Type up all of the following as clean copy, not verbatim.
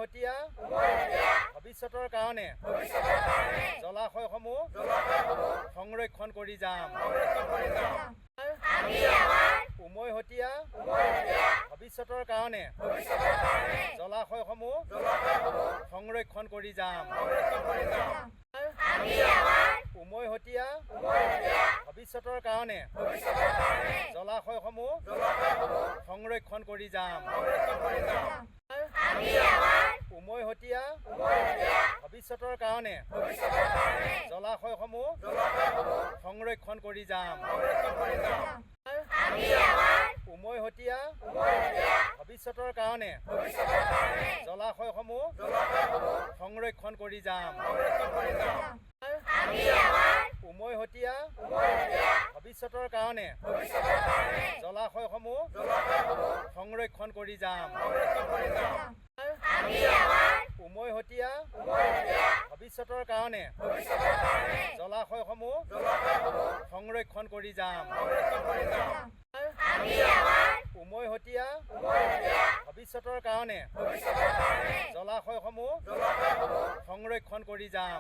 উমৈহতীয়া ভৱিষ্যতৰ কাৰণে জলাশয়সমূহ সংৰক্ষণ কৰি যাম। উমৈহতীয়া ভৱিষ্যতৰ কাৰণে জলাশয়সমূহ সংৰক্ষণ কৰি যাম। উমৈহতীয়া ভৱিষ্যতৰ কাৰণে জলাশয়সমূহ সংৰক্ষণ কৰি যাম। উমৈহতীয়া ভৱিষ্যতৰ কাৰণে জলাশয়সমূহ সংৰক্ষণ কৰি যাম। উমৈহতীয়া ভৱিষ্যতৰ কাৰণে জলাশয়সমূহ সংৰক্ষণ কৰি যাম। উমৈহতীয়া ভৱিষ্যতৰ কাৰণে জলাশয়সমূহ সংৰক্ষণ কৰি যাম। উমৈহতীয়া ভৱিষ্যতৰ কাৰণে জলাশয়সমূহ সংৰক্ষণ কৰি যাম। উমৈহতীয়া ভৱিষ্যতৰ কাৰণে জলাশয়সমূহ সংৰক্ষণ কৰি যাম।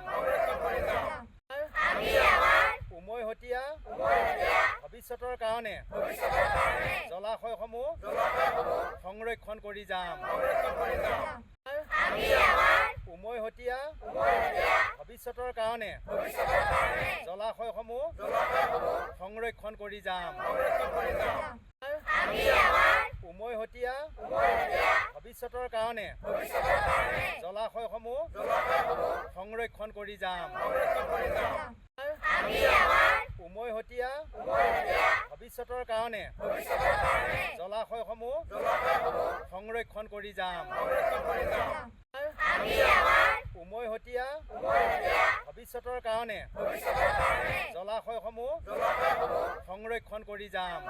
উমৈহতীয়া ভৱিষ্যতৰ কাৰণে জলাশয়সমূহ সংৰক্ষণ কৰি যাম। উমৈহতীয়া ভৱিষ্যতৰ কাৰণে জলাশয়সমূহ সংৰক্ষণ কৰি যাম। উমৈহতীয়া ভৱিষ্যতৰ কাৰণে জলাশয়সমূহ সংৰক্ষণ কৰি যাম। উমৈহতীয়া ভৱিষ্যতৰ কাৰণে জলাশয়সমূহ সংৰক্ষণ কৰি যাম। উমৈহতীয়া ভৱিষ্যতৰ কাৰণে জলাশয়সমূহ সংৰক্ষণ কৰি যাম।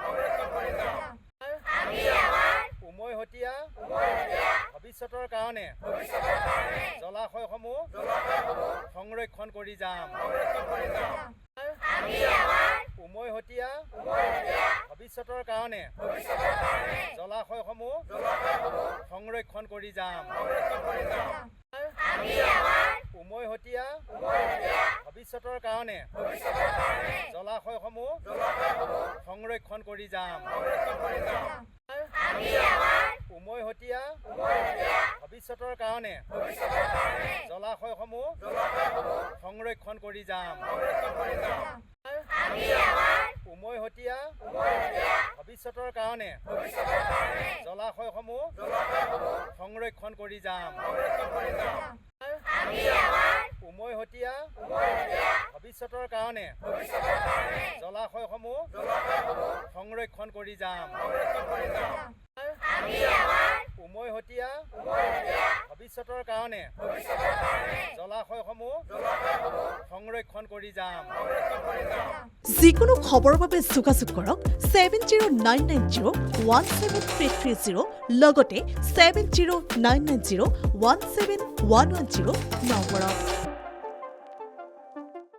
উমৈহতীয়া ভৱিষ্যতৰ কাৰণে জলাশয়সমূহ সংৰক্ষণ কৰি যাম। উমৈহতীয়া ভৱিষ্যতৰ কাৰণে জলাশয়সমূহ সংৰক্ষণ কৰি যাম। উমৈহতীয়া ভৱিষ্যতৰ কাৰণে জলাশয়সমূহ সংৰক্ষণ কৰি যাম। উমৈহতীয়া ভৱিষ্যতৰ কাৰণে জলাশয়সমূহ সংৰক্ষণ কৰি যাম। উমৈহতীয়া ভৱিষ্যতৰ কাৰণে জলাশয়সমূহ সংৰক্ষণ কৰি যাম। উমৈহতীয়া ভৱিষ্যতৰ কাৰণে জলাশয়সমূহ সংৰক্ষণ কৰি যাম। উমৈহতীয়া ভৱিষ্যতৰ কাৰণে জলাশয়সমূহ সংৰক্ষণ কৰি যাম। যিকোনো খবৰৰ বাবে যোগাযোগ কৰক 7099017330 লগতে 7099017110 নম্বৰত।